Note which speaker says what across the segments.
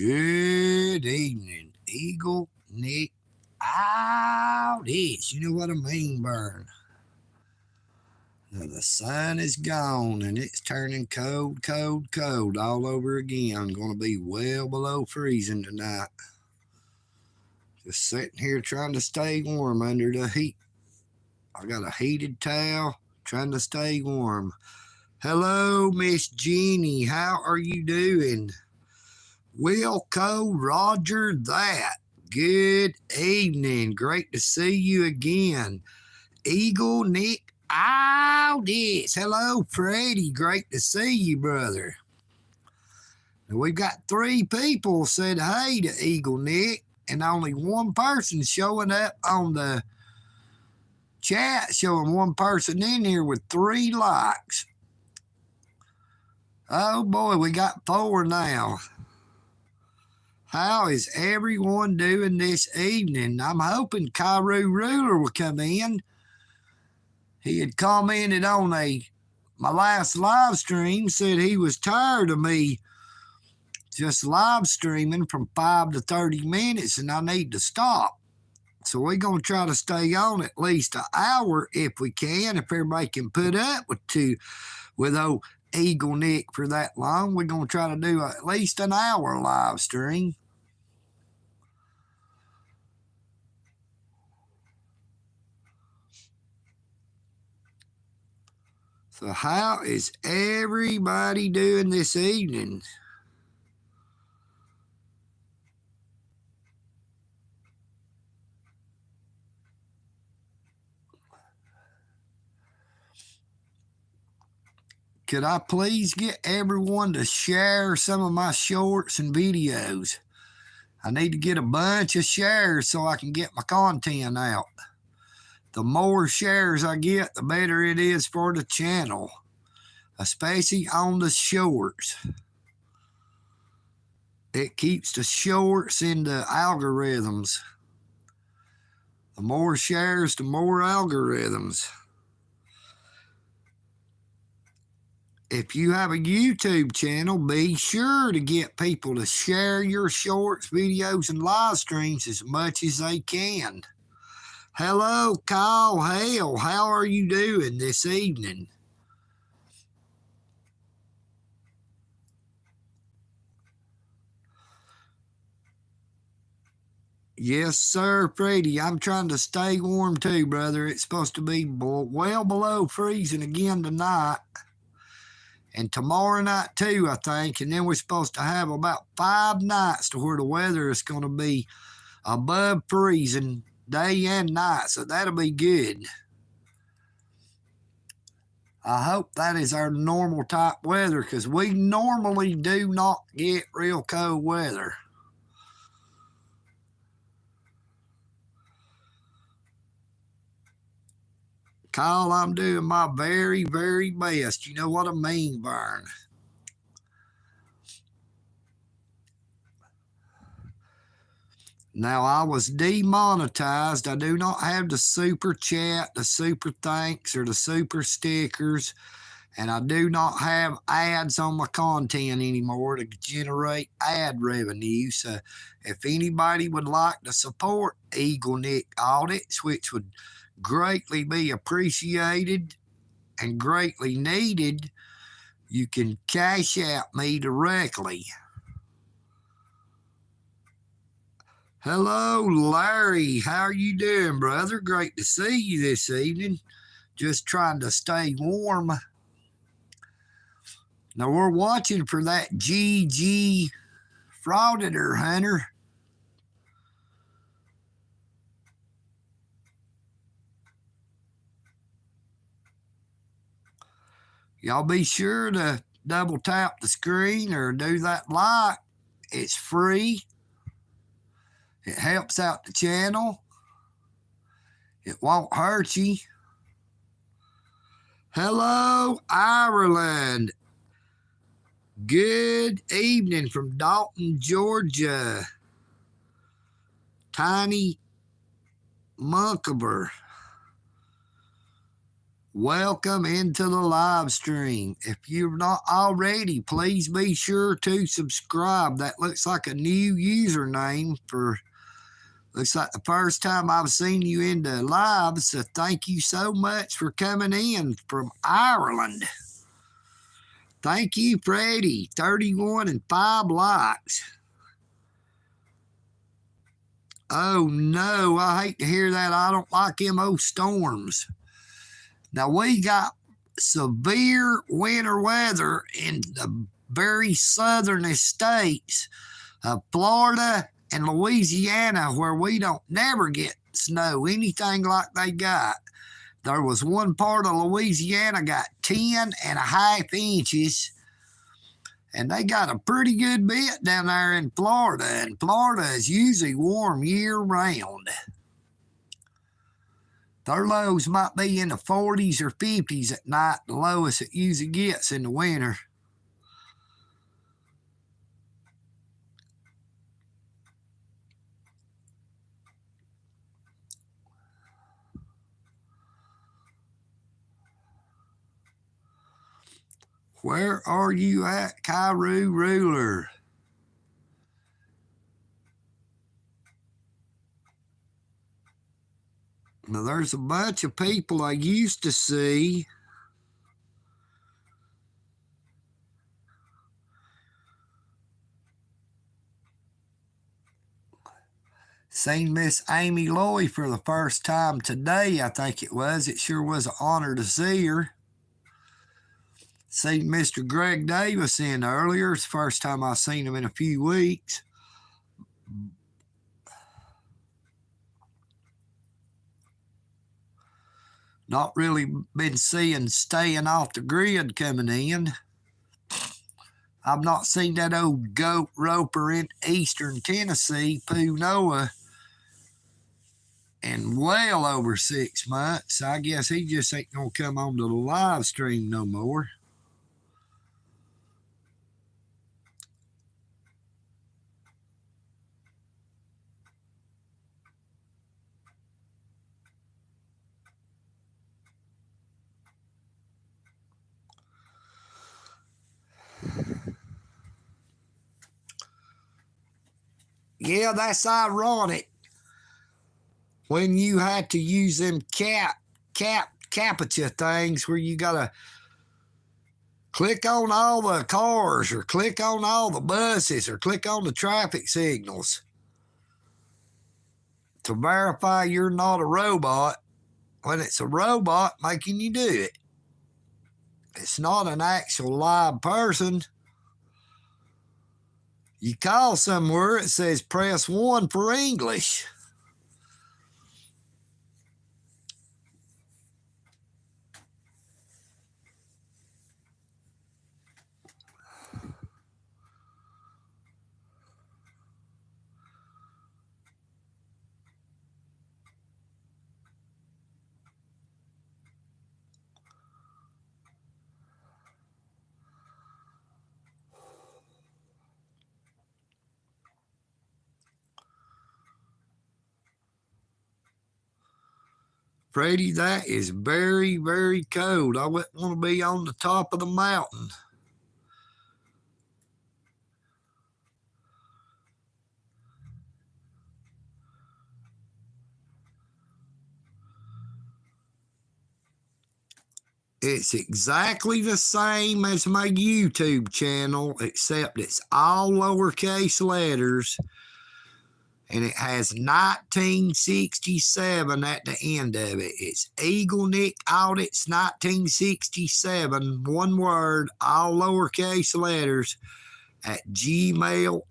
Speaker 1: Good evening, EagleNick. AUDITS. You know what I mean, VERN. Now the sun is gone and it's turning cold, cold, cold all over again. Going to be well below freezing tonight. Just sitting here trying to stay warm under the heat. I got a heated towel, trying to stay warm. Hello, Miss Jeannie. How are you doing? Wilco, Roger that. Good evening. Great to see you again. EagleNick, AUDITS. Hello, Freddie. Great to see you, brother. Now, we've got 3 people said hey to EagleNick, and only one person showing up on the chat, showing one person in here with 3 likes. Oh boy, we got 4 now. How is everyone doing this evening? I'm hoping Cairo Ruler will come in. He had commented on my last live stream, said he was tired of me just live streaming from 5 to 30 minutes and I need to stop. So we're going to try to stay on at least an hour if we can. If everybody can put up with old EagleNick for that long, we're going to try to do at least an hour live stream. So how is everybody doing this evening? Could I please get everyone to share some of my shorts and videos? I need to get a bunch of shares so I can get my content out. The more shares I get, the better it is for the channel, especially on the shorts. It keeps the shorts in the algorithms. The more shares, the more algorithms. If you have a YouTube channel, be sure to get people to share your shorts, videos, and live streams as much as they can. Hello, Kyle Hale. How are you doing this evening? Yes, sir, Freddie. I'm trying to stay warm too, brother. It's supposed to be well below freezing again tonight. And tomorrow night too, I think. And then we're supposed to have about 5 nights to where the weather is going to be above freezing day and night, so that'll be good. I hope that is our normal type weather, because we normally do not get real cold weather. Kyle, I'm doing my very, very best. You know what I mean, VERN. Now, I was demonetized. I do not have the super chat, the super thanks, or the super stickers. And I do not have ads on my content anymore to generate ad revenue. So if anybody would like to support EagleNick Audits, which would greatly be appreciated and greatly needed, you can cash out me directly. Hello, Larry. How are you doing, brother? Great to see you this evening. Just trying to stay warm. Now, we're watching for that GG frauditor hunter. Y'all be sure to double tap the screen or do that like. It's free. It helps out the channel. It won't hurt you. Hello, Ireland. Good evening from Dalton, Georgia. Tiny Monkaber. Welcome into the live stream. If you're not already, please be sure to subscribe. That looks like a new username for, looks like the first time I've seen you in the live. So thank you so much for coming in from Ireland. Thank you, Freddie. 31 and 5 likes. Oh no, I hate to hear that. I don't like them old storms. Now we got severe winter weather in the very southern states of Florida and Louisiana, where we don't never get snow, anything like they got. There was one part of Louisiana got 10.5 inches. And they got a pretty good bit down there in Florida, and Florida is usually warm year-round. Their lows might be in the 40s or 50s at night, the lowest it usually gets in the winter. Where are you at, Cairo Ruler? Now, there's a bunch of people I used to see. Seen Miss Amy Loy for the first time today, I think it was. It sure was an honor to see her. Seen Mr. Greg Davis in earlier. It's the first time I've seen him in a few weeks. Not really been seeing Staying Off the Grid coming in. I've not seen that old goat roper in eastern Tennessee, Pooh Noah, in well over 6 months. I guess he just ain't going to come on to the live stream no more. Yeah, that's ironic. When you had to use them captcha things where you got to click on all the cars or click on all the buses or click on the traffic signals to verify you're not a robot, when it's a robot making you do it. It's not an actual live person. You call somewhere, it says press 1 for English. Freddie, that is very, very cold. I wouldn't want to be on the top of the mountain. It's exactly the same as my YouTube channel, except it's all lowercase letters, and it has 1967 at the end of it. It's EagleNick Audits 1967, one word, all lowercase letters, at gmail.com.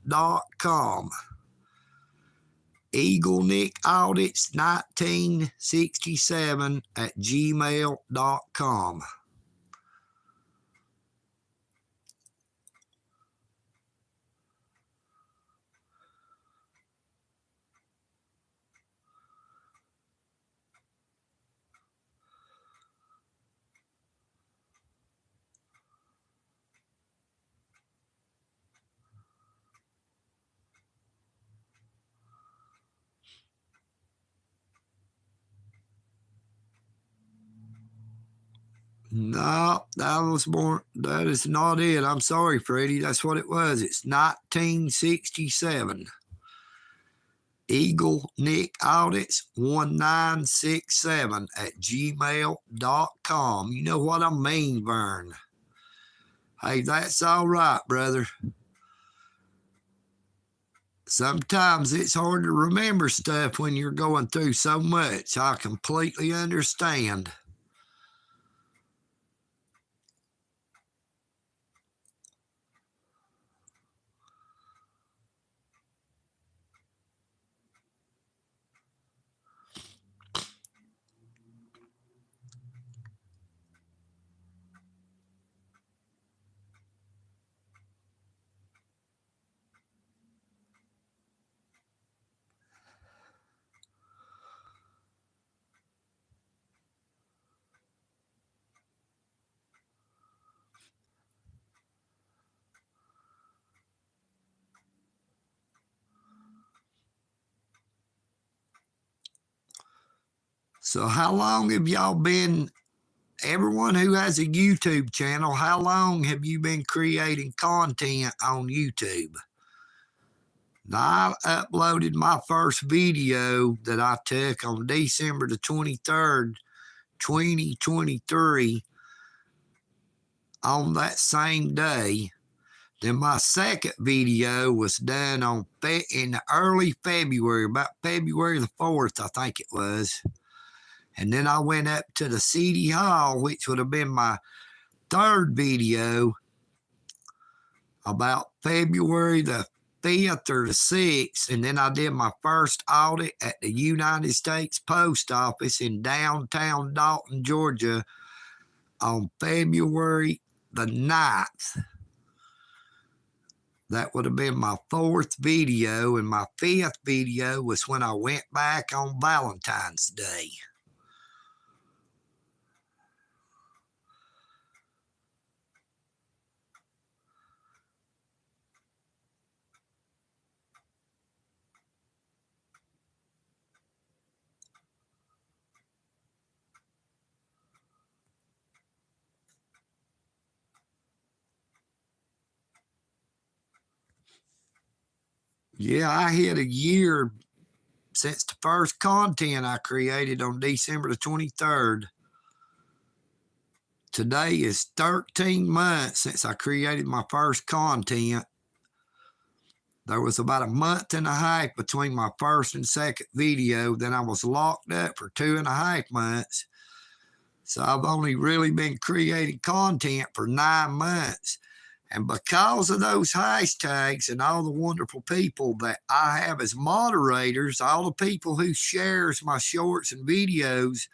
Speaker 1: EagleNick Audits 1967 at gmail.com. No, that is not it. I'm sorry, Freddie. That's what it was. It's 1967. EagleNick Audits 1967 at gmail.com. You know what I mean, Vern. Hey, that's all right, brother. Sometimes it's hard to remember stuff when you're going through so much. I completely understand. So how long have y'all been, everyone who has a YouTube channel, how long have you been creating content on YouTube? Now, I uploaded my first video that I took on December the 23rd, 2023 on that same day. Then my second video was done in early February, about February the 4th, I think it was. And then I went up to the City Hall, which would have been my third video, about February the 5th or the 6th. And then I did my first audit at the United States Post Office in downtown Dalton, Georgia on February the 9th. That would have been my fourth video. And my fifth video was when I went back on Valentine's Day. Yeah, I hit a year since the first content I created on December the 23rd. Today is 13 months since I created my first content. There was about a month and a half between my first and second video. Then I was locked up for 2.5 months. So I've only really been creating content for 9 months. And because of those hashtags and all the wonderful people that I have as moderators, all the people who shares my shorts and videos,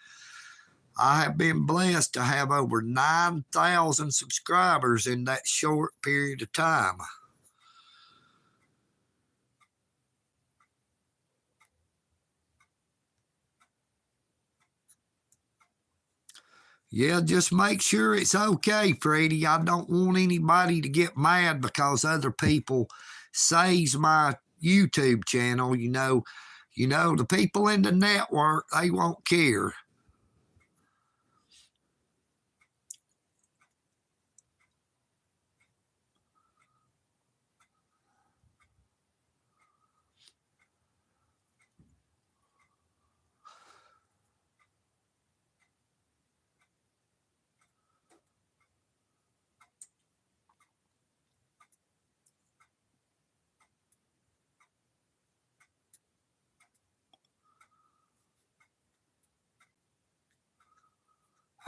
Speaker 1: I have been blessed to have over 9,000 subscribers in that short period of time. Yeah, just make sure it's okay, Freddie. I don't want anybody to get mad because other people says my YouTube channel. You know, the people in the network, they won't care.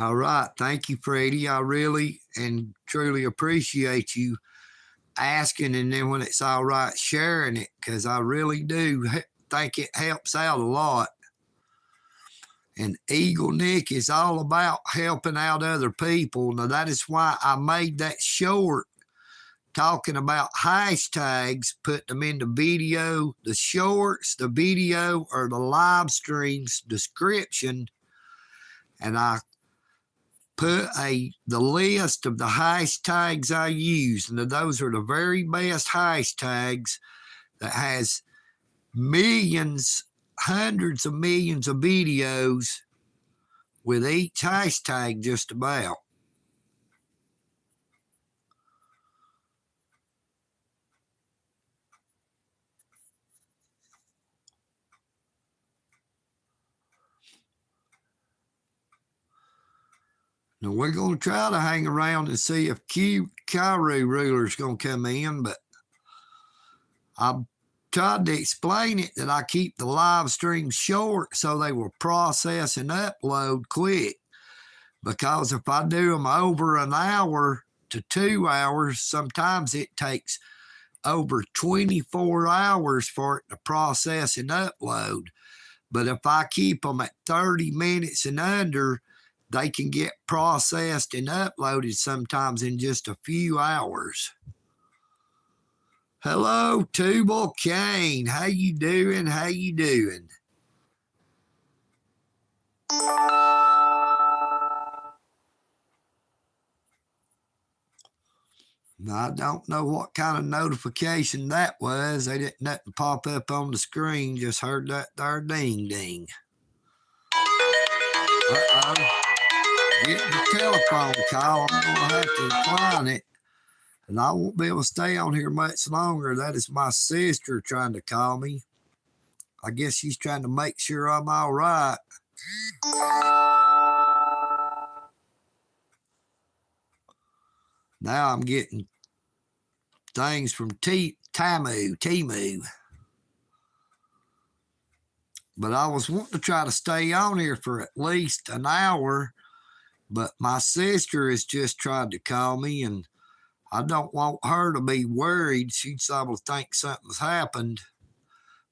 Speaker 1: All right. Thank you, Freddie. I really and truly appreciate you asking, and then when it's all right, sharing it, because I really do think it helps out a lot. And EagleNick is all about helping out other people. Now, that is why I made that short talking about hashtags, put them in the video, the shorts, the video, or the live streams description. And I put the list of the hashtags I use. And those are the very best hashtags that has millions, hundreds of millions of videos with each hashtag just about. And we're going to try to hang around and see if Kyrie Ruler's going to come in, but I've tried to explain it that I keep the live stream short so they will process and upload quick. Because if I do them over an hour to 2 hours, sometimes it takes over 24 hours for it to process and upload. But if I keep them at 30 minutes and under, they can get processed and uploaded sometimes in just a few hours. Hello, Tubal Kane. How you doing? How you doing? I don't know what kind of notification that was. They didn't nothing pop up on the screen. Just heard that there ding ding. Uh-oh. Getting the telephone call. I'm going to have to decline it. And I won't be able to stay on here much longer. That is my sister trying to call me. I guess she's trying to make sure I'm all right. Now I'm getting things from Temu. But I was wanting to try to stay on here for at least an hour. But my sister has just tried to call me, and I don't want her to be worried. She's able to think something's happened.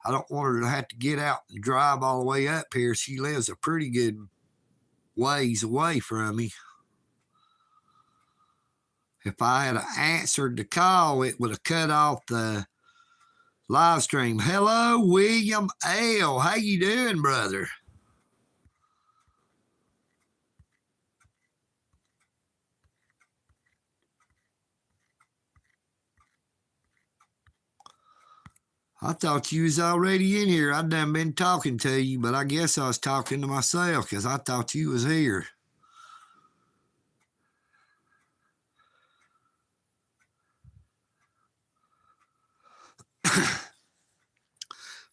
Speaker 1: I don't want her to have to get out and drive all the way up here. She lives a pretty good ways away from me. If I had answered the call, it would have cut off the live stream. Hello, William L. How you doing, brother? I thought you was already in here. I'd done been talking to you, but I guess I was talking to myself because I thought you was here.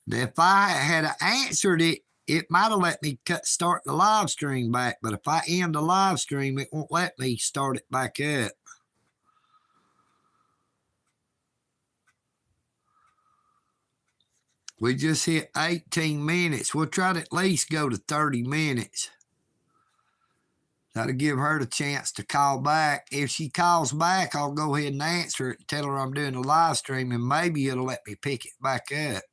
Speaker 1: Now, if I had answered it, it might have let me start the live stream back. But if I end the live stream, it won't let me start it back up. We just hit 18 minutes. We'll try to at least go to 30 minutes. That'll give her the chance to call back. If she calls back, I'll go ahead and answer it and tell her I'm doing a live stream, and maybe it'll let me pick it back up.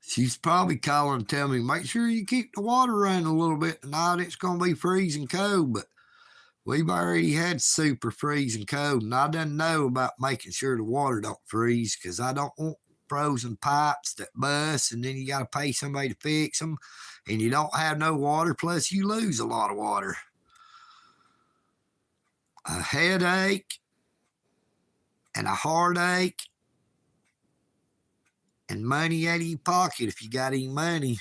Speaker 1: She's probably calling and telling me, make sure you keep the water running a little bit tonight. It's going to be freezing cold, but we've already had super freezing cold, and I didn't know about making sure the water don't freeze because I don't want frozen pipes that bust, and then you got to pay somebody to fix them, and you don't have no water, plus you lose a lot of water. A headache and a heartache and money out of your pocket if you got any money.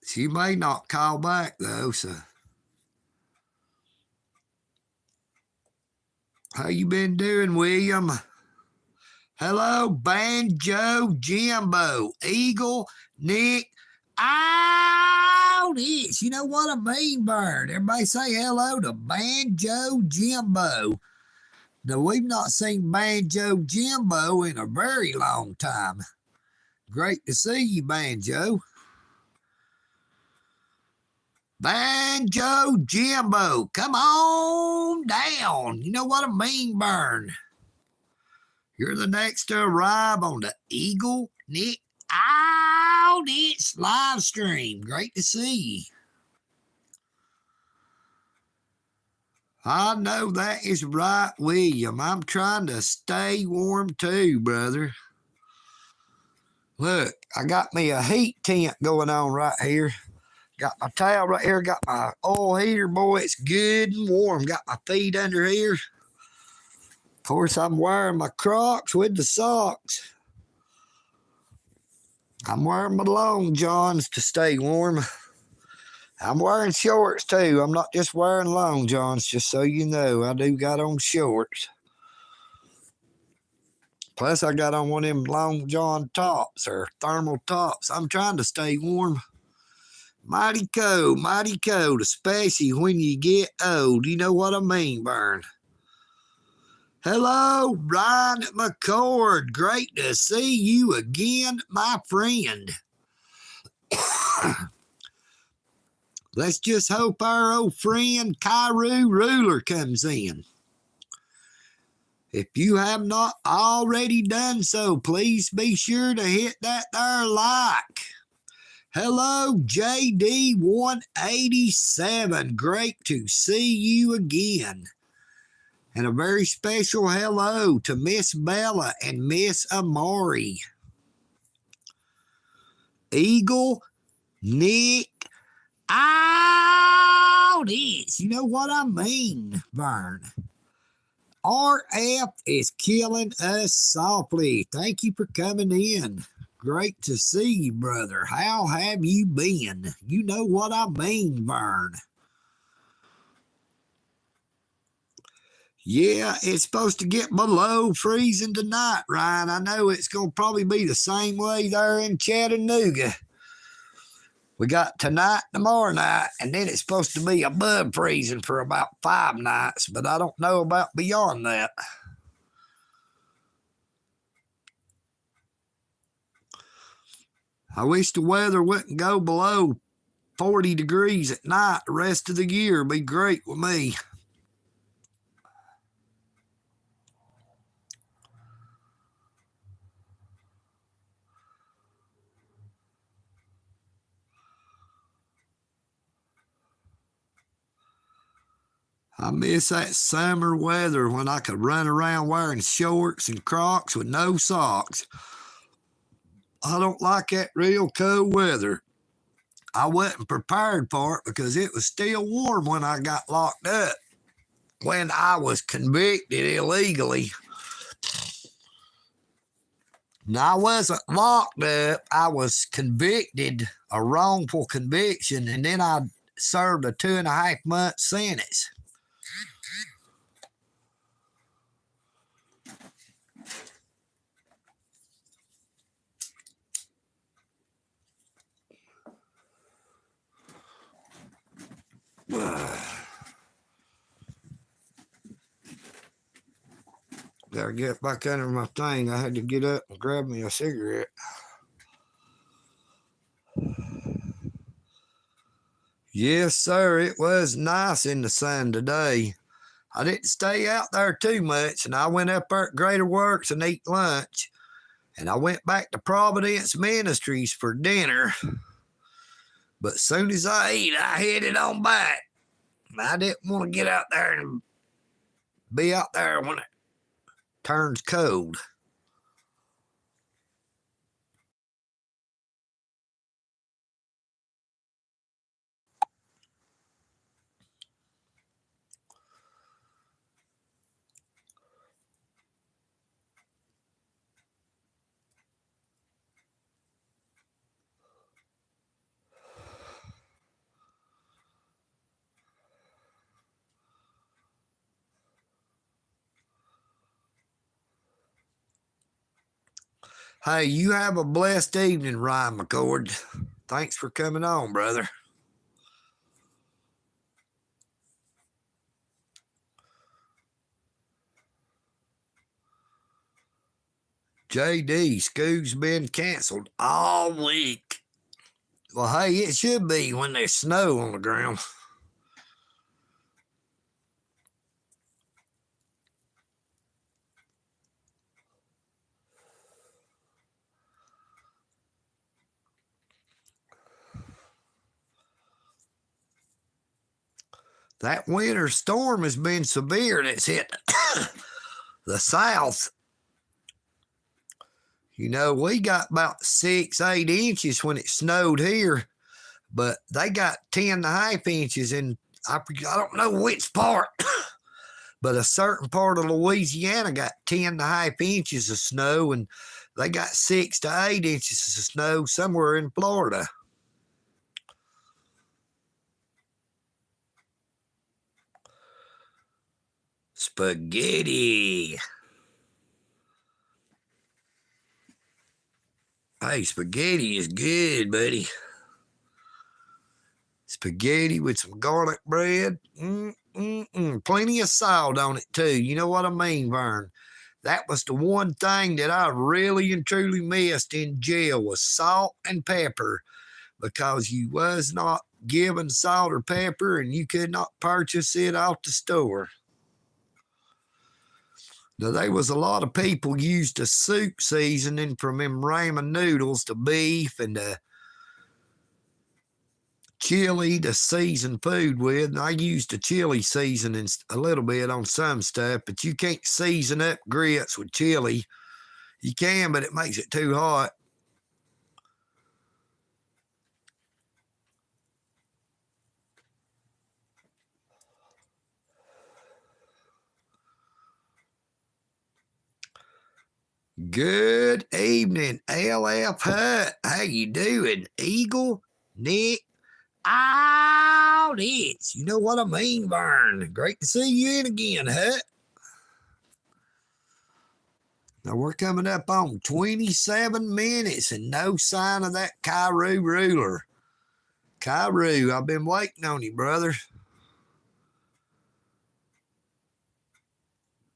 Speaker 1: She may not call back, though, so. How you been doing, William? Hello, Banjo Jimbo, EagleNick, AUDITS. You know what I mean, Bird? Everybody say hello to Banjo Jimbo. Now, we've not seen Banjo Jimbo in a very long time. Great to see you, Banjo. Banjo Jimbo, come on down. You know what I mean, Burn? You're the next to arrive on the EagleNick AUDITS live stream. Great to see you. I know that is right, William. I'm trying to stay warm too, brother. Look, I got me a heat tent going on right here. Got my towel right here. Got my oil heater. Boy, it's good and warm. Got my feet under here. Of course, I'm wearing my Crocs with the socks. I'm wearing my long johns to stay warm. I'm wearing shorts too. I'm not just wearing long johns, just so you know. I do got on shorts. Plus, I got on one of them long john tops or thermal tops. I'm trying to stay warm. Mighty cold, especially when you get old. You know what I mean, Vern? Hello, Ryan McCord. Great to see you again, my friend. Let's just hope our old friend Cairo Ruler comes in. If you have not already done so, please be sure to hit that there like. Hello, JD187. Great to see you again. And a very special hello to Miss Bella and Miss Amari. EagleNick AUDITS. You know what I mean, Vern. RF is killing us softly. Thank you for coming in. Great to see you, brother. How have you been? You know what I mean, Vern. Yeah, it's supposed to get below freezing tonight, Ryan. I know it's going to probably be the same way there in Chattanooga. We got tonight, tomorrow night, and then it's supposed to be above freezing for about 5 nights, but I don't know about beyond that. I wish the weather wouldn't go below 40 degrees at night the rest of the year. It'd be great with me. I miss that summer weather when I could run around wearing shorts and Crocs with no socks. I don't like that real cold weather. I wasn't prepared for it because it was still warm when I got locked up. When I was convicted illegally. Now, I wasn't locked up. I was convicted, a wrongful conviction, and then I served a 2.5-month sentence. Gotta get back under my thing. I had to get up and grab me a cigarette. Yes, sir. It was nice in the sun today. I didn't stay out there too much, and I went up there at Greater Works and ate lunch. And I went back to Providence Ministries for dinner. But as soon as I ate, I headed on back. I didn't want to get out there and be out there when it turns cold. Hey, you have a blessed evening, Ryan McCord. Thanks for coming on, brother. JD, school's been canceled all week. Well, hey, it should be when there's snow on the ground. That winter storm has been severe. It's hit the south. You know, we got about 6-8 inches when it snowed here, but they got 10.5 inches in, I don't know which part, but a certain part of Louisiana got 10.5 inches of snow, and they got 6 to 8 inches of snow somewhere in Florida. Spaghetti. Hey, spaghetti is good, buddy. Spaghetti with some garlic bread. Plenty of salt on it, too. You know what I mean, Vern? That was the one thing that I really and truly missed in jail was salt and pepper, because you was not given salt or pepper and you could not purchase it off the store. Now, there was a lot of people used to soup seasoning from them ramen noodles to beef and to chili to season food with. And I used the chili seasoning a little bit on some stuff, but you can't season up grits with chili. You can, but it makes it too hot. Good evening, LF Hut. How you doing? EagleNick, AUDITS. You know what I mean, Vern. Great to see you in again, Hut. Now we're coming up on 27 minutes and no sign of that Cairo ruler. Cairo, I've been waiting on you, brother.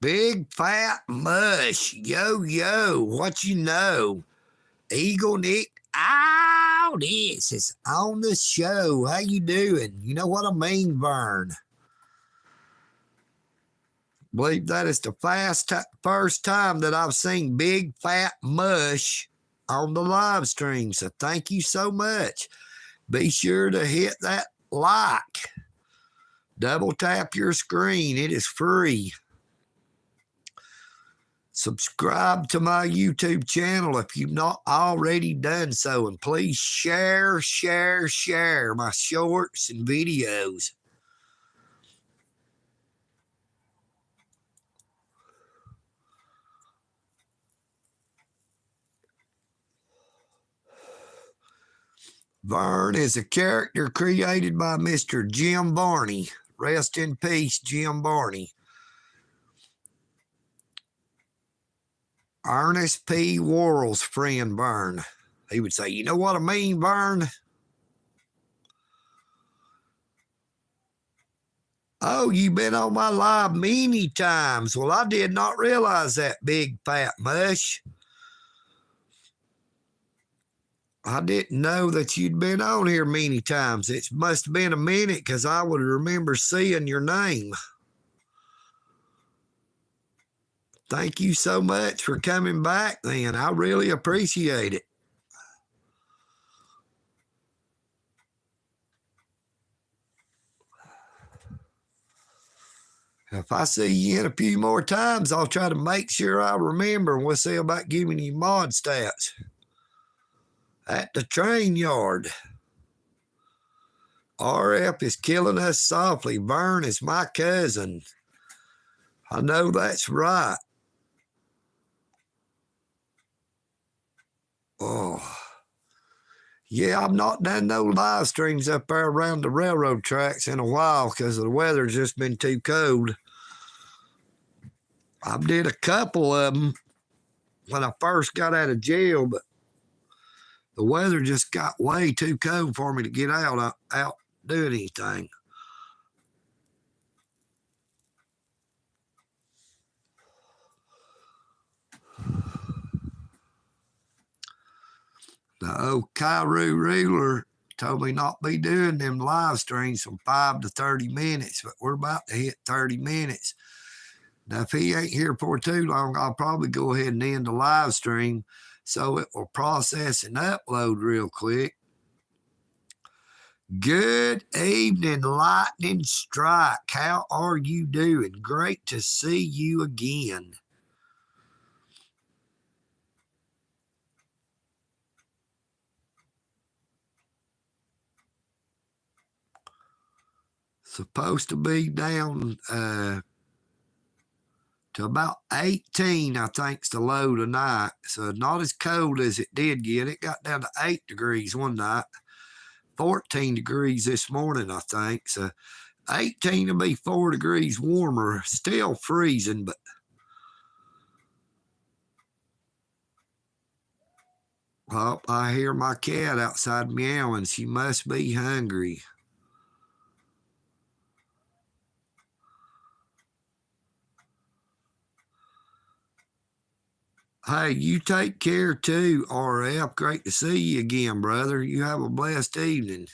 Speaker 1: Big fat mush. Yo, yo, what you know? EagleNick AUDITS is on the show. How you doing? You know what I mean, Vern. Believe that is the first time that I've seen Big Fat Mush on the live stream. So thank you so much. Be sure to hit that like. Double tap your screen. It is free. Subscribe to my YouTube channel if you've not already done so. And please share my shorts and videos. Vern is a character created by Mr. Jim Barney. Rest in peace, Jim Barney. Ernest P. Worrell's friend, Vern. He would say, you know what I mean, Vern? Oh, you've been on my live many times. Well, I did not realize that, Big Fat Mush. I didn't know that you'd been on here many times. It must have been a minute because I would remember seeing your name. Thank you so much for coming back, then. I really appreciate it. If I see you in a few more times, I'll try to make sure I remember, and we'll see about giving you mod stats at the train yard. RF is killing us softly. Vern is my cousin. I know that's right. Oh, yeah, I've not done no live streams up there around the railroad tracks in a while because the weather's just been too cold. I did a couple of them when I first got out of jail, but the weather just got way too cold for me to get out doing anything. The old Cairo ruler told me not to be doing them live streams from 5 to 30 minutes, but we're about to hit 30 minutes. Now, if he ain't here for too long, I'll probably go ahead and end the live stream so it will process and upload real quick. Good evening, Lightning Strike. How are you doing? Great to see you again. Supposed to be down to about 18, I think, is the low tonight. So not as cold as it did get. It got down to 8 degrees one night. 14 degrees this morning, I think. So 18 will be 4 degrees warmer. Still freezing, but Oh, I hear my cat outside meowing. She must be hungry. Hey, you take care too, RF. Great to see you again, brother. You have a blessed evening.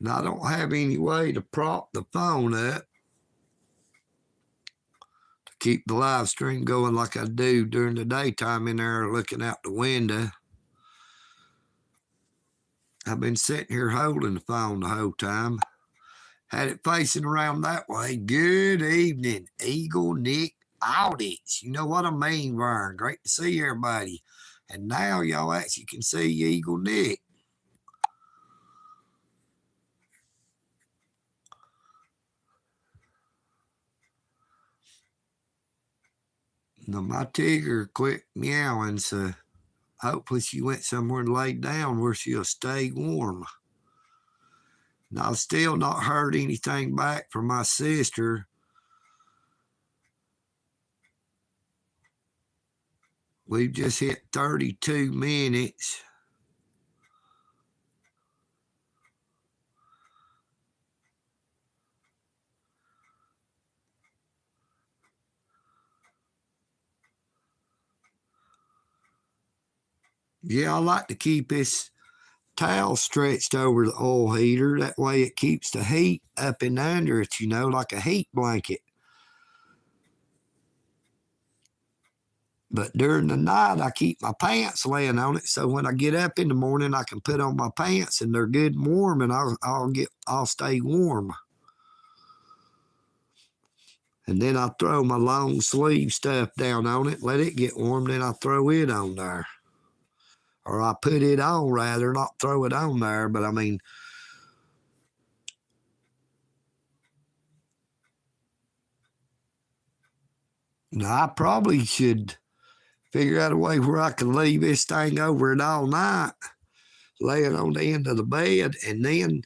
Speaker 1: Now, I don't have any way to prop the phone up to keep the live stream going like I do during the daytime in there looking out the window. I've been sitting here holding the phone the whole time. Had it facing around that way. Good evening, EagleNick Audits. You know what I mean, Vern. Great to see everybody. And now y'all actually can see EagleNick. Now, my Tigger quit meowing, so hopefully she went somewhere and laid down where she'll stay warm. Now, I've still not heard anything back from my sister. We've just hit 32 minutes. Yeah, I like to keep this towel stretched over the oil heater. That way it keeps the heat up and under it, you know, like a heat blanket. But during the night, I keep my pants laying on it, so when I get up in the morning, I can put on my pants and they're good and warm, and I'll stay warm. And then I throw my long sleeve stuff down on it, let it get warm, then I throw it on there. Or I put it on, rather, not throw it on there, but I mean, now I probably should figure out a way where I can leave this thing over it all night, lay it on the end of the bed, and then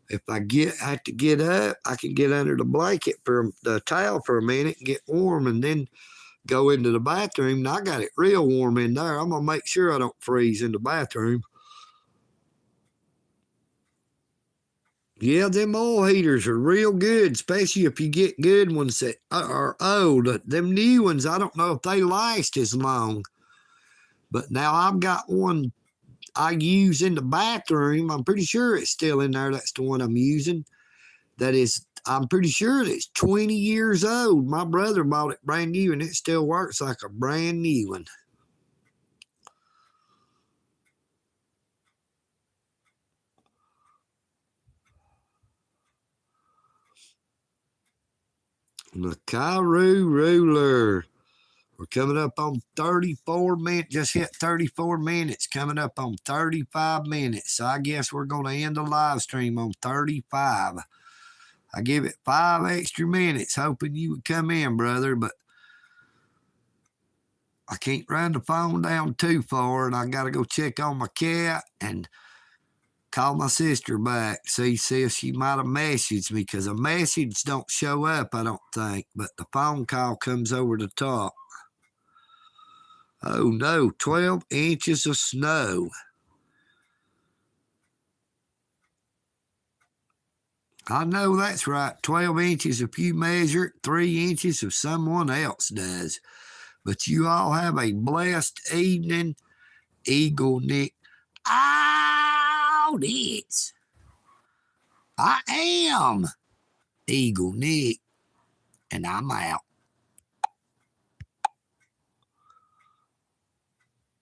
Speaker 1: if I have to get up, I can get under the blanket for the towel for a minute and get warm, and then go into the bathroom. And I got it real warm in there. I'm gonna make sure I don't freeze in the bathroom. Yeah, them oil heaters are real good, especially if you get good ones that are old. Them new ones, I don't know if they last as long. But now I've got one I use in the bathroom. I'm pretty sure it's still in there. That's the one I'm using. That is, I'm pretty sure it's 20 years old. My brother bought it brand new, and it still works like a brand new one. The Cairo Ruler. We're coming up on 34 minutes. Just hit 34 minutes. Coming up on 35 minutes. So I guess we're going to end the live stream on 35. I give it 5 extra minutes, hoping you would come in, brother, but I can't run the phone down too far, and I got to go check on my cat and call my sister back, see if she might have messaged me, because a message don't show up, I don't think, but the phone call comes over the top. Oh no, 12 inches of snow. I know that's right. 12 inches if you measure it, 3 inches if someone else does. But you all have a blessed evening. EagleNick Audits. I am EagleNick, and I'm out.